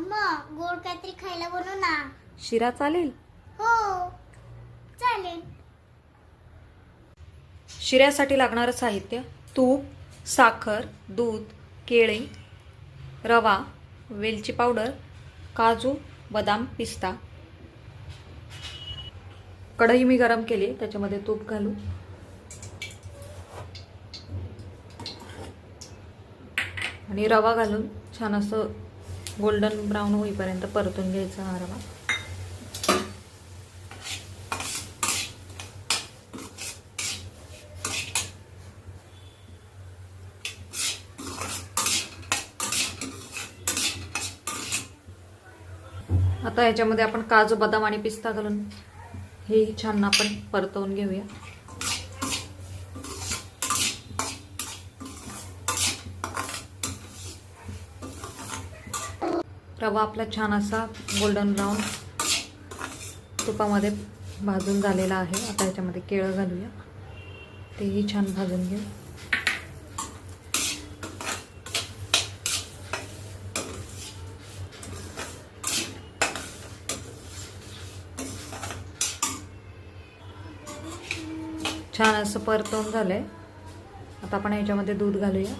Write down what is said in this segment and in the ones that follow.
मग गोड काहीतरी खायला बनव ना. शिरा चालेल? हो चालेल. शिऱ्यासाठी लागणारं साहित्य: तूप, साखर, दूध, केळी, रवा, वेलची पावडर, काजू, बदाम, पिस्ता. कढई मी गरम केली, त्याच्यामध्ये तूप घालू. आणि रवा घालून छान असं गोल्डन ब्राऊन होईपर्यंत परतून घ्यायचा हा रवा. आता याच्यामध्ये आपण काजू, बदाम आणि पिस्ता घालून हे छान आपण परतवून घेऊया. रवा आपला छान असा गोल्डन ब्राऊन तुपामध्ये भाजून झालेला आहे. आता याच्यामध्ये केळं घालूया, तेही छान भाजून घेऊ. छान असं परतवून झालंय. आता आपण याच्यामध्ये दूध घालूया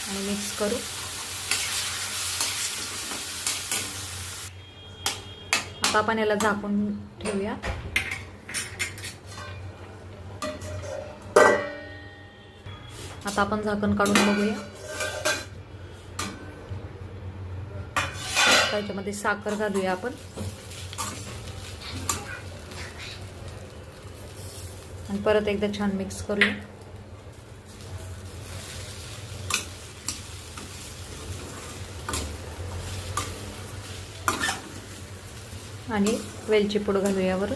आणि मिक्स करू. आता आपण याला झाकून ठेवूया. आता आपण झाकण काढून बघूया. याच्यामध्ये साखर घालूया आपण आणि परत एकदा छान मिक्स करूया. आणि वेलची पूड घालूया वर.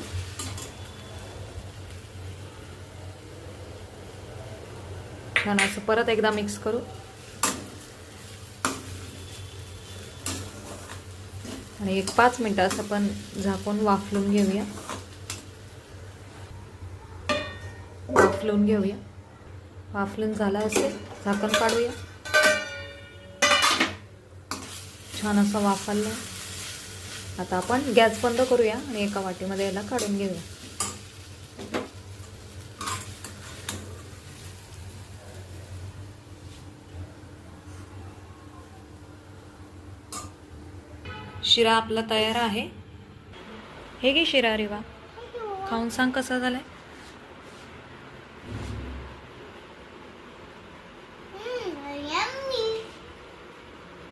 छान असं परत एकदा मिक्स करू. आणि एक 5 मिनिटं असं आपण झाकून वाफलून घेऊया. वाफलून झालं असेल, झाकण काढूया. छान असं वाफाललं. आता आपण गॅस बंद करूया आणि एका वाटीमध्ये याला काढून घेऊया. शिरा आपला तयार आहे. हे घे शिरा रेवा, खाऊन सांग कसा झालाय.